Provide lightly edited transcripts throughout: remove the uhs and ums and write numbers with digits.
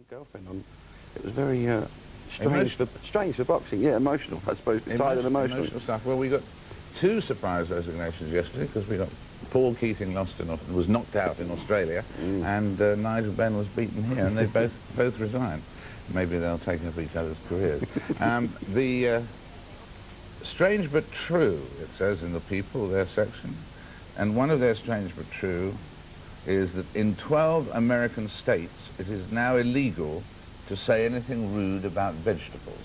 girlfriend on. It was very strange for boxing. Yeah, emotional, I suppose. Tired and emotional stuff. Well, we got two surprise resignations yesterday because we got Paul Keating was knocked out in Australia, and Nigel Benn was beaten here, and they both resigned. Maybe they'll take up each other's careers. The strange but true, it says in the People, their section, and one of their strange but true is that in 12 American states it is now illegal to say anything rude about vegetables.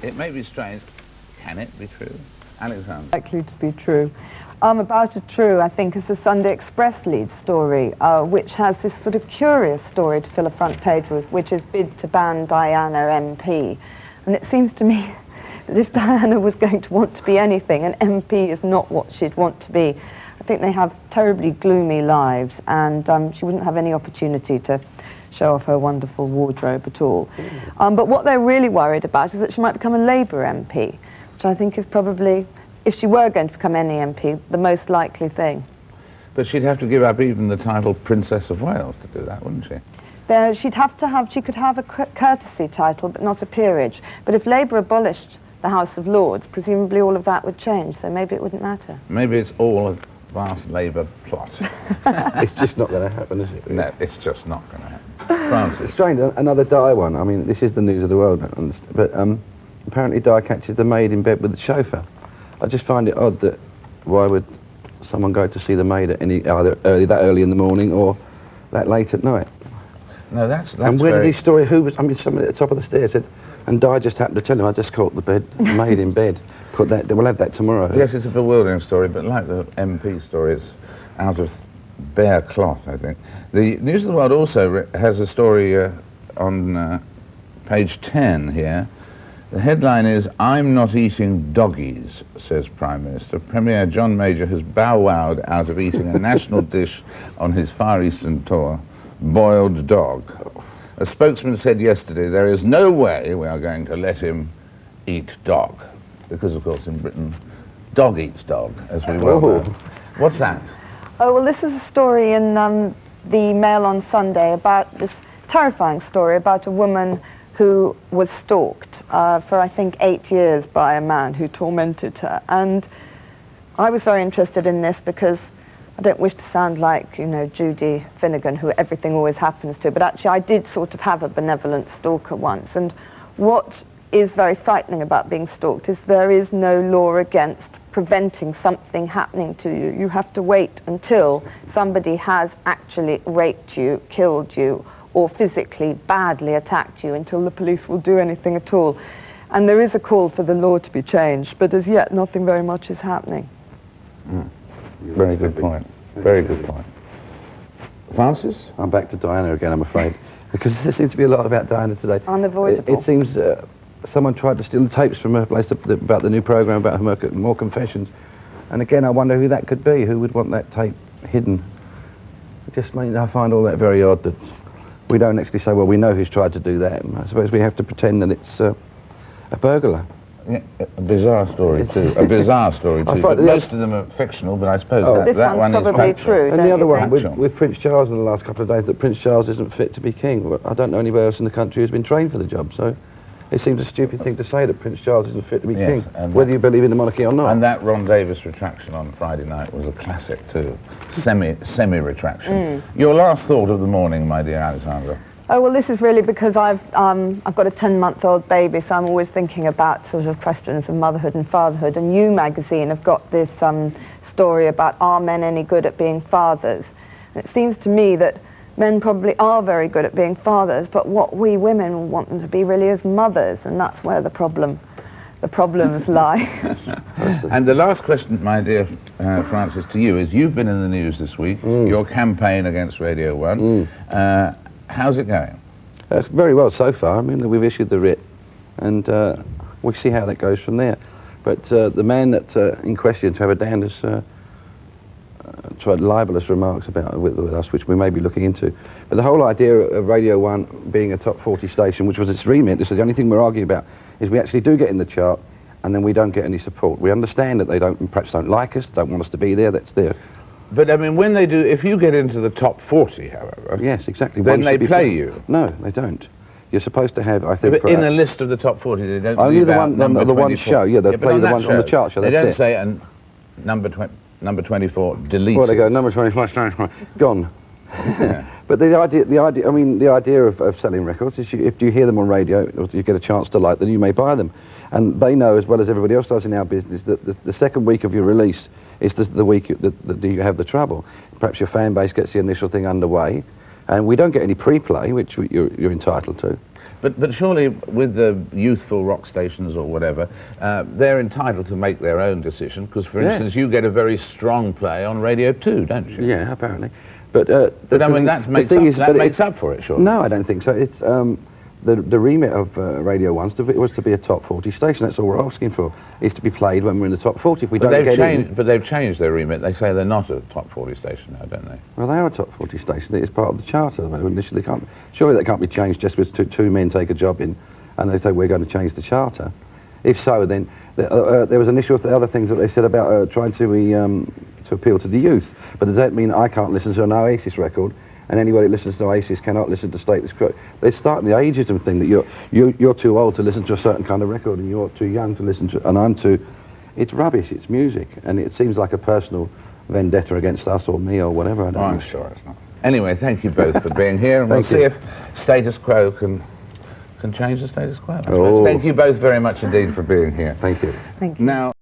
It may be strange. Can it be true? Alexander? Likely to be true. About it true, I think, is the Sunday Express lead story, which has this sort of curious story to fill a front page with, which is bid to ban Diana MP. And it seems to me that if Diana was going to want to be anything, an MP is not what she'd want to be. I think they have terribly gloomy lives, and she wouldn't have any opportunity to show off her wonderful wardrobe at all. But what they're really worried about is that she might become a Labour MP, which I think is probably, if she were going to become any MP, the most likely thing. But she'd have to give up even the title Princess of Wales to do that, wouldn't she? She could have a courtesy title, but not a peerage. But if Labour abolished the House of Lords, presumably all of that would change, so maybe it wouldn't matter. Maybe it's all a vast Labour plot. It's just not going to happen, is it? No, it's just not going to happen. Francis? It's strange, another Di one. I mean, this is the news of the world, but apparently Di catches the maid in bed with the chauffeur. I just find it odd that why would someone go to see the maid at either that early in the morning or that late at night? No, that's and where did he story? Who was? I mean, somebody at the top of the stairs said, and Di just happened to tell him, I just caught the maid in bed. Put that. We'll have that tomorrow. Yes, it's a bewildering story, but like the MP story, it's out of bare cloth, I think. The News of the World also has a story on page 10 here. The headline is, "I'm not eating doggies," says Prime Minister. Premier John Major has bow-wowed out of eating a national dish on his Far Eastern tour, boiled dog. A spokesman said yesterday, there is no way we are going to let him eat dog. Because, of course, in Britain, dog eats dog, as we well know. What's that? Oh, well, this is a story in the Mail on Sunday about this terrifying story about a woman who was stalked for, I think, 8 years by a man who tormented her. And I was very interested in this because I don't wish to sound like, you know, Judy Finnegan, who everything always happens to, but actually I did sort of have a benevolent stalker once. And what is very frightening about being stalked is there is no law against preventing something happening to you. You have to wait until somebody has actually raped you, killed you, or physically badly attacked you until the police will do anything at all. And there is a call for the law to be changed, but as yet nothing very much is happening. Very good point. Very good point. Francis? I'm back to Diana again, I'm afraid, because there seems to be a lot about Diana today. Unavoidable. It seems someone tried to steal the tapes from her place about the new programme about her more confessions. And again, I wonder who that could be. Who would want that tape hidden? It just means I find all that very odd that we don't actually say, well, we know who's tried to do that. I suppose we have to pretend that it's a burglar. Yeah, a bizarre story too. A bizarre story too. But most of them are fictional, but I suppose that one is probably true. And the other one with Prince Charles in the last couple of days, that Prince Charles isn't fit to be king. Well, I don't know anywhere else in the country who's been trained for the job, so it seems a stupid thing to say that Prince Charles isn't fit to be king, whether you believe in the monarchy or not. And that Ron Davis retraction on Friday night was a classic too. Semi-retraction. Your last thought of the morning, my dear Alexandra? Oh, well, this is really because I've got a 10-month-old baby, so I'm always thinking about sort of questions of motherhood and fatherhood. And You magazine have got this story about, are men any good at being fathers? And it seems to me that men probably are very good at being fathers, but what we women want them to be really is mothers, and that's where the problems lie. And the last question, my dear Francis, to you is, you've been in the news this week, your campaign against Radio 1. How's it going? Very well so far. I mean, we've issued the writ, and we'll see how that goes from there. But the man that in question, Trevor Dand, has tried libelous remarks about with us, which we may be looking into. But the whole idea of Radio 1 being a top 40 station, which was its remit, this is the only thing we're arguing about, is we actually do get in the chart, and then we don't get any support. We understand that they perhaps don't like us, don't want us to be there. That's their But I mean, when they do, if you get into the top 40, however, Yes, exactly. then One they should be play played. you. No, they don't. You're supposed to have, I think, But in a list of the top 40, they don't only leave the out one, number the one 24. show. Yeah, they'll but play the that one on the chart show. They That's don't it. say number 24 deleted. Well, they go number 25, gone. Yeah. But the idea of selling records is if you hear them on radio, or you get a chance to like them, you may buy them. And they know, as well as everybody else does in our business, that the second week of your release is the week that you have the trouble. Perhaps your fan base gets the initial thing underway, and we don't get any pre-play, which you're entitled to. But surely with the youthful rock stations or whatever, they're entitled to make their own decision, because, for instance, you get a very strong play on Radio 2, don't you? Yeah, apparently. But I mean, that makes up for it, surely. No, I don't think so. It's the remit of Radio 1 was to be a top 40 station. That's all we're asking for, is to be played when we're in the top 40. If we don't get in... But they've changed their remit. They say they're not a top 40 station now, don't they? Well, they are a top 40 station. It's part of the charter. Initially, surely that can't be changed just because two men take a job in and they say we're going to change the charter. If so, then there was an issue with the other things that they said about trying to appeal to the youth. But does that mean I can't listen to an Oasis record, and anybody who listens to Oasis cannot listen to Status Quo? They're starting the ageism thing, that you're too old to listen to a certain kind of record, and you're too young to listen to, and I'm too... It's rubbish, it's music, and it seems like a personal vendetta against us or me or whatever. I don't know. I'm sure it's not. Anyway, thank you both for being here, and we'll see if Status Quo can change the status quo. Oh. Thank you both very much indeed for being here. Thank you. Thank you. Now.